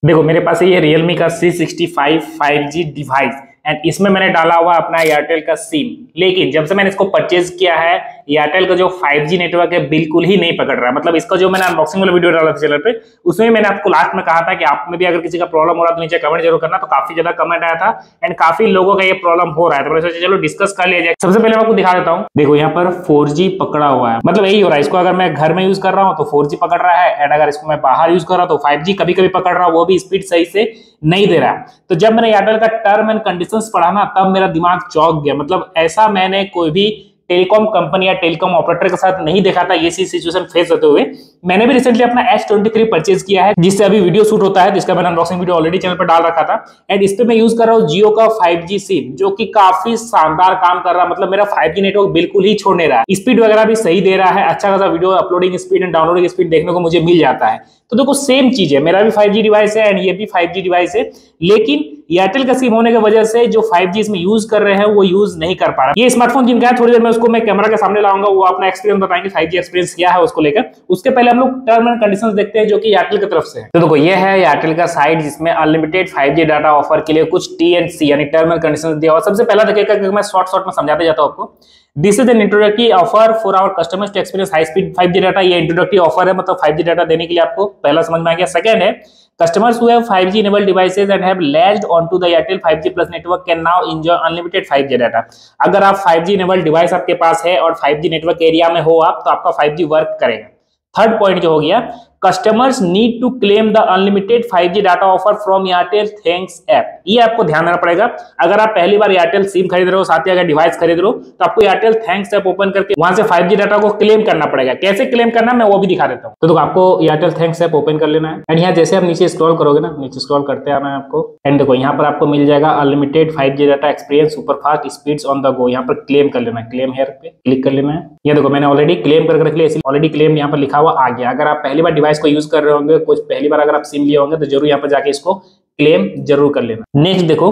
देखो मेरे पास है ये Realme का C65 5G डिवाइस एंड इसमें मैंने डाला हुआ अपना एयरटेल का सिम। लेकिन जब से मैंने इसको परचेज किया है एयरटेल का जो 5G नेटवर्क है बिल्कुल ही नहीं पकड़ रहा है। मतलब इसका जो मैंने अनबॉक्सिंग वाला वीडियो डाला था चैनल पे, उसमें मैंने आपको लास्ट में कहा था कि आप में भी अगर किसी का प्रॉब्लम हो रहा है तो नीचे कमेंट जरूर करना। तो काफी ज्यादा कमेंट आया था एंड काफी लोगों का ये प्रॉब्लम हो रहा है, तो मैंने सोचा चलो डिस्कस कर लिया जाए। सबसे पहले मैं आपको दिखा देता हूँ। देखो यहाँ पर 4G पकड़ा हुआ है, मतलब यही हो रहा है। इसको अगर मैं घर में यूज कर रहा हूँ तो 4G पकड़ रहा है एंड अगर इसको मैं बाहर यूज कर रहा हूँ तो 5G कभी कभी पकड़ रहा हूँ, वो भी स्पीड सही से नहीं दे रहा। तो जब मैंने एयरटेल का टर्म एंड कंडीशंस पढ़ा ना, तब मेरा दिमाग चौंक गया। मतलब ऐसा मैंने कोई भी टेलीकॉम कंपनी या टेलीकॉम ऑपरेटर के साथ नहीं देखा था ये सिचुएशन फेस होते हुए। मैंने भी रिसेंटली अपना S23 परचेज किया है, जिससे अभी वीडियो शूट होता है, जिसका मैंने अनबॉक्सिंग वीडियो ऑलरेडी चैनल पर डाल रखा था। एंड इस पे मैं यूज कर रहा हूँ जियो का 5G सिम, जो कि काफी शानदार काम कर रहा है। मतलब मेरा 5G नेटवर्क बिल्कुल ही छोड़ नहीं रहा है, स्पीड वगैरह भी सही दे रहा है, अच्छा खासा video uploading speed and downloading speed देखने को मुझे मिल जाता है। तो देखो सेम चीज है, मेरा भी 5G डिवाइस है एंड ये भी 5G डिवाइस है, लेकिन एयरटेल का सिम होने की वजह से जो 5G इसमें यूज कर रहे हैं वो यूज नहीं कर पा रहा। ये स्मार्टफोन जिनका है, थोड़ी देर में उसको मैं कैमरा के सामने लाऊंगा, वो अपना एक्सपीरियंस बताएंगे 5G एक्सपीरियंस क्या है उसको लेकर। उसके पहले हम लोग टर्म एंड कंडीशंस देखते हैं जो कि एयरटेल की तरफ से है। तो देखो ये है एयरटेल का साइट, जिसमें अनलिमिटेड 5G डाटा ऑफर के लिए कुछ T&C यानी टर्म एंड कंडीशंस दिया हुआ। सबसे पहला देखिएगा, मैं शॉर्ट में समझाते जाता हूं आपको। This is an introductory offer for our customers to experience high speed 5G data. ये इंट्रोडक्टरी ऑफर है, मतलब 5G डाटा देने के लिए आपको पहला समझ में आ गया। सेकंड है customers who have 5G enabled devices and have latched onto the Airtel 5G Plus network can now enjoy unlimited 5G data। अगर आप 5G enabled डिवाइस आपके पास है और 5G नेटवर्क एरिया में हो आप, तो आपका 5G वर्क करेगा। थर्ड पॉइंट जो हो गया, customers need to claim the unlimited 5G data offer from Airtel Thanks app. ये आपको ध्यान देना पड़ेगा। अगर आप पहली बार एयरटेल सिम खरीद रहे हो, साथ ही अगर डिवाइस खरीद रहे हो, तो आपको एयरटेल थैंक्स ऐप ओपन करके वहां से 5G डाटा को क्लेम करना पड़ेगा। कैसे क्लेम करना मैं वो भी दिखा देता हूँ। तो देखो आपको एयरटेल थैंक्स ऐप ओपन कर लेना है एंड यहाँ जैसे आप नीचे स्क्रॉल करोगे ना, नीचे स्क्रॉल करते आना है आपको एंड देखो यहाँ पर आपको मिल जाएगा unlimited 5G data experience super fast speeds on the go. यहाँ पर क्लेम कर लेना है, क्लेम हेयर पे क्लिक कर लेना है। ये देखो मैंने ऑलरेडी क्लेम करके रख लिया, ऑलरेडी क्लेम यहाँ पर लिखा हुआ आ गया। अगर आप पहली बार डिवाइस को यूज कर रहे होंगे, कुछ पहली बार अगर आप सिम लिए होंगे, तो जरूर यहाँ पर जाके इसको क्लेम जरूर कर लेना। नेक्स्ट देखो,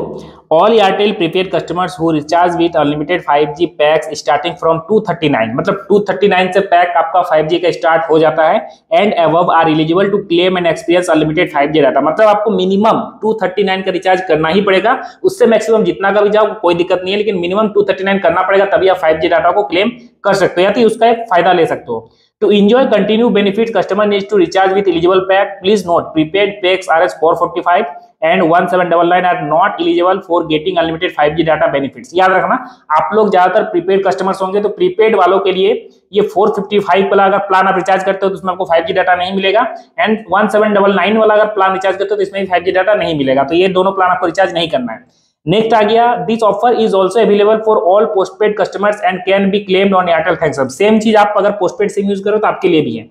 all Airtel prepaid customers who recharge with unlimited 5G PACS starting from 239, मतलब 239 से पैक आपका 5G का स्टार्ट हो जाता है and above are eligible to claim and experience unlimited 5G data. मतलब आपको मिनिमम 239 का रिचार्ज करना ही पड़ेगा। उससे मैक्सिमम जितना का भी जाओ कोई दिक्कत नहीं है, लेकिन मिनिमम 239 करना पड़ेगा, तभी आप 5G डाटा को क्लेम कर सकते हो या तो उसका एक फायदा ले सकते हो। To enjoy continued benefits, customer needs to recharge with eligible pack. Please note, prepaid packs RS445 and 1799 are not eligible for getting unlimited 5G data benefits। याद रखना, आप लोग ज्यादातर प्रीपेड कस्टमर्स होंगे, तो प्रीपेड वालों के लिए ये 455 वाला अगर प्लान आप रिचार्ज करते हो तो उसमें आपको 5G डाटा नहीं मिलेगा एंड 1799 वाला अगर प्लान रिचार्ज करते हो तो इसमें भी 5G डाटा नहीं मिलेगा। तो ये दोनों प्लान आपको रिचार्ज नहीं करना है। नेक्स्ट आ गया, this offer is also available for all postpaid customers and can be claimed on Airtel Thanks app. Same चीज आप अगर पोस्टपेड सिम यूज करो तो आपके लिए भी है।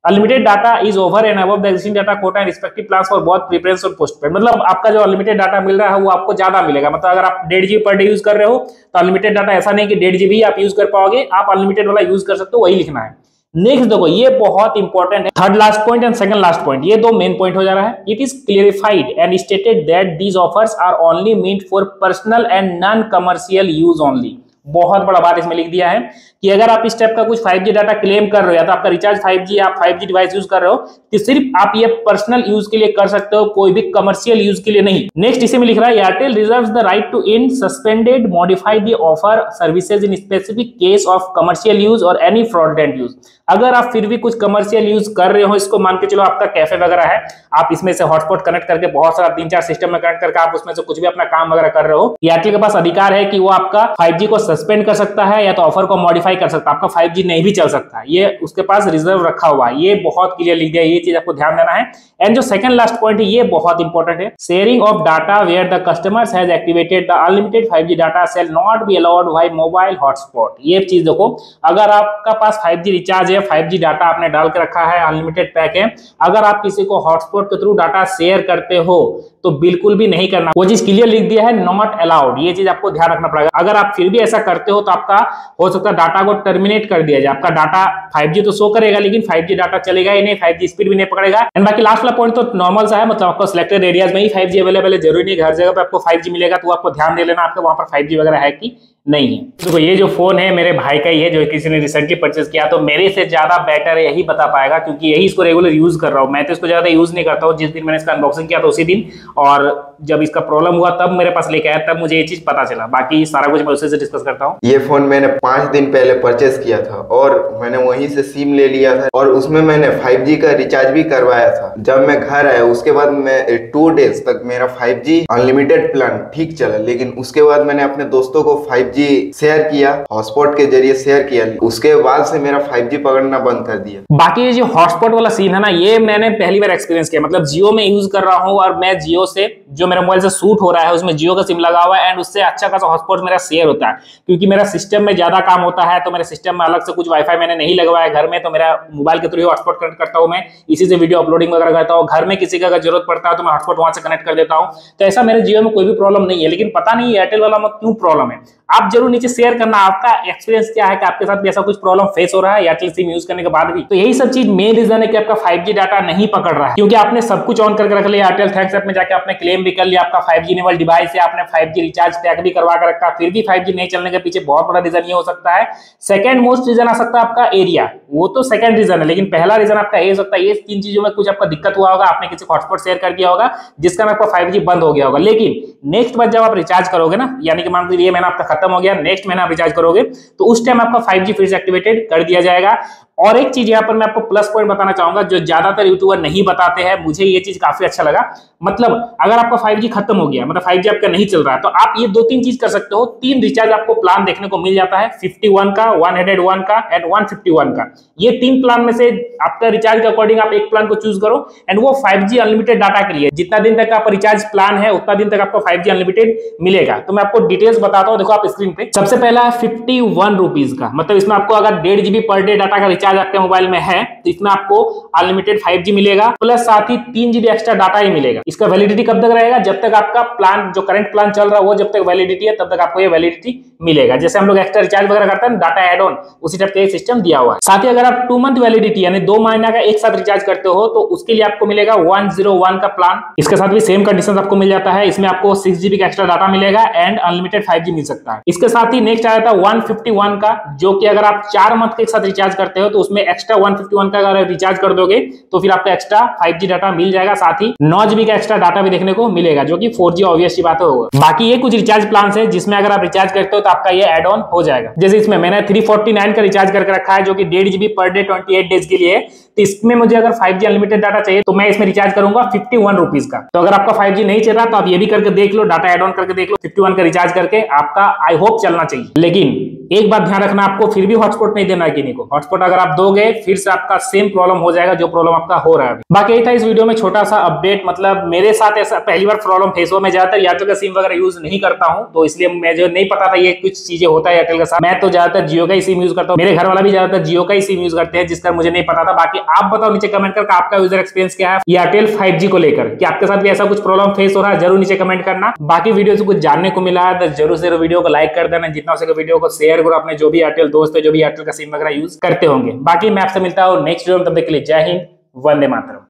Unlimited data is over and above the existing data quota and respective plans for both prepaid और पोस्टपेड। मतलब आपका जो अनलिमिटेड डाटा मिल रहा है वो आपको ज्यादा मिलेगा। मतलब अगर आप 1.5 GB पर डे यूज कर रहे हो तो अनलिमिटेड डाटा ऐसा नहीं कि 1.5 GB आप यूज कर पाओगे, आप अनलिमिटेड वाला यूज कर सकते हो, वही लिखना है। नेक्स्ट देखो, ये बहुत इंपॉर्टेंट है, third last point and second last point, ये दो मेन पॉइंट हो जा रहा है। It is clarified and stated that these offers are only meant for personal and non commercial use only. बहुत बड़ा बात इसमें लिख दिया है कि अगर आप इस टाइप का कुछ 5G डाटा क्लेम कर रहे हो या तो आपका रिचार्ज 5G आप 5G डिवाइस यूज कर रहे हो, तो सिर्फ आप ये पर्सनल यूज के लिए कर सकते हो, कोई भी कमर्शियल यूज के लिए नहीं। नेक्स्ट इसी में लिख रहा है, Airtel reserves the right to and suspended modify the offer services in specific case of commercial use और एनी फ्रॉडलेंट यूज। अगर आप फिर भी कुछ कमर्शियल यूज कर रहे हो, इसको मान के चलो आपका कैफे वगैरह है, आप इसमें से हॉटस्पॉट कनेक्ट करके बहुत सारा 3-4 सिस्टम में कनेक्ट करके आप उसमें से कुछ भी अपना काम वगैरह कर रहे हो, एयरटेल के पास अधिकार है कि वो आपका 5G को सस्पेंड कर सकता है या तो ऑफर को मॉडिफाई कर सकता है। आपका 5G नहीं भी चल सकता है, ये उसके पास रिजर्व रखा हुआ है। ये बहुत क्लियर लिख दिया, ये चीज आपको ध्यान देना है। एंड जो सेकंड लास्ट पॉइंट है ये बहुत इंपॉर्टेंट है, sharing of data where the customers has activated the unlimited 5G data shall not be allowed by mobile hotspot. ये चीज देखो, अगर आपका पास 5G रिचार्ज है, 5G डाटा आपने डाल के रखा है, अनलिमिटेड पैक है, अगर आप किसी को हॉटस्पॉट के थ्रू डाटा शेयर करते हो तो बिल्कुल भी नहीं करना। वो चीज क्लियर लिख दिया है, नॉट अलाउड। ये चीज आपको ध्यान रखना पड़ेगा। अगर आप फिर भी ऐसा करते हो तो आपका हो सकता है डाटा को टर्मिनेट कर दिया जाए। आपका डाटा 5G तो शो करेगा लेकिन 5G डाटा चलेगा ही नहीं, 5G स्पीड भी नहीं पकड़ेगा। एंड बाकी लास्ट वाला पॉइंट तो नॉर्मल सा है, मतलब आपको सिलेक्टेड एरियाज में ही 5G अवेलेबल है, जरूरी नहीं हर जगह पे आपको 5G मिलेगा, तो आपको ध्यान दे लेना आपको वहां पर 5G वगैरह है कि नहीं है। देखो ये जो फोन है मेरे भाई का ही है, जो किसी ने रिसेंटली परचेज किया, तो मेरे से ज्यादा बेटर यही बता पाएगा क्योंकि यही इसको रेगुलर यूज कर रहा हूँ। मैं तो इसको ज्यादा यूज नहीं करता हूँ। जिस दिन मैंने इसका अनबॉक्सिंग किया था उसी दिन, और जब इसका प्रॉब्लम हुआ तब मेरे पास लेके आया, तब मुझे ये चीज पता चला। बाकी सारा कुछ मैं उसी से डिस्कस करता हूँ। ये फोन मैंने 5 दिन पहले परचेज किया था और मैंने वहीं से सिम ले लिया था और उसमें मैंने 5G का रिचार्ज भी करवाया था। जब मैं घर आया उसके बाद मैं 2 डेज तक मेरा 5G अनलिमिटेड प्लान ठीक चला, लेकिन उसके बाद मैंने अपने दोस्तों को 5G शेयर किया, हॉटस्पॉट के जरिए शेयर किया, उसके बाद से मेरा 5G पकड़ना बंद कर दिया। बाकी ये जो हॉटस्पॉट वाला सीन है ना, ये मैंने पहली बार एक्सपीरियंस किया। मतलब जियो में यूज कर रहा हूँ और मैं जियो से जो मेरा मोबाइल से सूट हो रहा है उसमें जियो का सिम लगा हुआ है एंड उससे अच्छा खासा हॉटस्पॉट मेरा शेयर होता है क्योंकि मेरा सिस्टम में ज्यादा काम होता है। तो मेरे सिस्टम में अलग से कुछ वाईफाई मैंने नहीं लगवाया घर में, तो मेरा मोबाइल के थ्रू ही हॉटस्पॉट कनेक्ट करता हूँ। मैं इसी से वीडियो अपलोडिंग वगैरह करता हूँ। घर में किसी का अगर जरूरत पड़ता है तो मैं हॉटस्पॉट वहां से कनेक्ट कर देता हूँ। तो ऐसा मेरे जियो में कोई भी प्रॉब्लम नहीं है, लेकिन पता नहीं एयरटेल वाला में क्यों प्रॉब्लम है। आप जरूर नीचे शेयर करना आपका एक्सपीरियंस क्या है कि आपके साथ भी ऐसा कुछ प्रॉब्लम फेस हो रहा है एयरटेल सिम यूज करने के बाद भी। तो यही सब चीज मेन रीजन है कि आपका 5G डाटा नहीं पकड़ रहा है क्योंकि आपने सब कुछ ऑन करके रख लिया। एयरटेल थैंक्स ऐप में जाके आपने क्लेम भी कर लिया, आपका 5G इनेबल डिवाइस है, आपने 5G रिचार्ज पैक भी करवा कर रखा, फिर भी 5G नहीं चलने के पीछे बहुत बड़ा रीजन ये हो सकता है। सेकंड मोस्ट रीजन आ सकता है आपका एरिया, वो तो सेकंड रीजन है, लेकिन पहला रीजन आपका ये हो सकता है ये 3 चीजों में कुछ आपका दिक्कत हुआ होगा। आपने किसी को हॉटस्पॉट शेयर कर दिया होगा जिसका आपका 5G बंद हो गया होगा। लेकिन नेक्स्ट बार जब आप रिचार्ज करोगे ना, यानी कि मान लीजिए ये महीना आपका खत्म हो गया, नेक्स्ट महीना आप रिचार्ज करोगे तो उस टाइम आपका 5G फिर से एक्टिवेटेड कर दिया जाएगा। और एक चीज यहाँ पर मैं आपको प्लस पॉइंट बताना चाहूंगा जो ज्यादातर यूट्यूबर नहीं बताते हैं, मुझे ये चीज काफी अच्छा लगा। मतलब अगर आपका 5G खत्म हो गया, मतलब 5G आपका नहीं चल रहा है, तो आप ये 2-3 चीज कर सकते हो। 3 रिचार्ज आपको प्लान देखने को मिल जाता है, 51 का, 101 का एंड 151 का। ये 3 प्लान में से आपका रिचार्ज के अकॉर्डिंग आप एक प्लान को चूज करो एंड वो 5G अनलिमिटेड डाटा के लिए, जितना दिन तक आपका रिचार्ज प्लान है उतना दिन तक आपको 5G अनलिमिटेड मिलेगा। तो मैं आपको डिटेल्स बताता हूँ, देखो आप स्क्रीन पे। सबसे पहला है 51 रुपीज का, मतलब इसमें आपको अगर 1.5 GB पर डे डाटा का रिचार्ज आपके मोबाइल में है तो इसमें आपको अनलिमिटेड 5G मिलेगा, प्लस साथ ही 3 GB एक्स्ट्रा डाटा ही मिलेगा। इसका वैलिडिटी कब तक रहेगा? जब तक आपका प्लान जो करंट प्लान चल रहा है वो जब तक वैलिडिटी है तब तक आपको ये वैलिडिटी मिलेगा। जैसे हम लोग एक्स्ट्रा रिचार्ज वगैरह करते हैं डाटा एड ऑन, उसी टाइप का सिस्टम दिया हुआ है। साथ ही अगर आप 2 मंथ वैलिडिटी यानी 2 महीना का एक साथ रिचार्ज करते हो तो उसके लिए आपको मिलेगा 101 का प्लान। इसके साथ भी सेम कंडीशन आपको मिल जाता है, इसमें आपको 6 GB का एक्स्ट्रा डाटा मिलेगा एंड अनलिमिटेड 5G मिल सकता है। इसके साथ ही नेक्स्ट आया था 151 का, जो कि अगर आप 4 मंथ के एक साथ रिचार्ज करते हो तो उसमें एक्स्ट्रा 151 का अगर रिचार्ज कर दोगे तो फिर आपको एक्स्ट्रा 5G डाटा मिल जाएगा। साथ ही 9 GB का एक्स्ट्रा डाटा भी देखने को मिलेगा जो कि 4G ऑब्वियस सी बात होगा। बाकी ये कुछ रिचार्ज प्लान है जिसमें अगर आप रिचार्ज करते हो तो आपका ये एड ऑन हो जाएगा। जैसे इसमें मैंने 349 का रिचार्ज करके रखा है जो कि 1.5 GB पर डे 28 डेज के लिए है। तो इसमें मुझे अगर 5G अनलिमिटेड डाटा चाहिए तो मैं इसमें रिचार्ज करूंगा 51 रुपीज का। तो अगर आपका 5G नहीं चल रहा तो आप ये भी करके देख लो, डाटा एड ऑन करके देख लो, 51 का रिचार्ज करके आपका आई होप चलना चाहिए। लेकिन एक बात ध्यान रखना, आपको फिर भी हॉटस्पॉट नहीं देना है किसी को। हॉटस्पॉट अगर आप दोगे फिर से आपका सेम प्रॉब्लम हो जाएगा जो प्रॉब्लम आपका हो रहा है। बाकी यही था इस वीडियो में छोटा सा अपडेट। मतलब मेरे साथ ऐसा पहली बार प्रॉब्लम फेस हुआ। मैं ज्यादातर एयरटेल का सिम वगैरह यूज नहीं करता हूं, तो इसलिए मुझे नहीं पता था ये कुछ चीजें होता है एयरटेल के साथ। मैं तो ज्यादातर जियो का ही सिम यूज करता हूं, मेरे घर वाला भी ज्यादातर जियो का ही सिम यूज करते हैं, जिसका मुझे नहीं पता था। बाकी आप बताओ नीचे कमेंट करके आपका यूजर एक्सपीरियंस क्या है एयरटेल 5G को लेकर, कि आपके साथ भी ऐसा कुछ प्रॉब्लम फेस हो रहा है, जरूर नीचे कमेंट करना। बाकी वीडियो से कुछ जानने को मिला है तो जरूर से वीडियो को लाइक कर देना, जितना हो सके वीडियो को शेयर करो अपने जो भी एयरटेल दोस्त है जो भी एयरटेल का सिम वगैरह यूज करते होंगे। बाकी मैं आपसे मिलता हूं नेक्स्ट वीडियो में, तब तक के लिए जय हिंद, वंदे मातरम।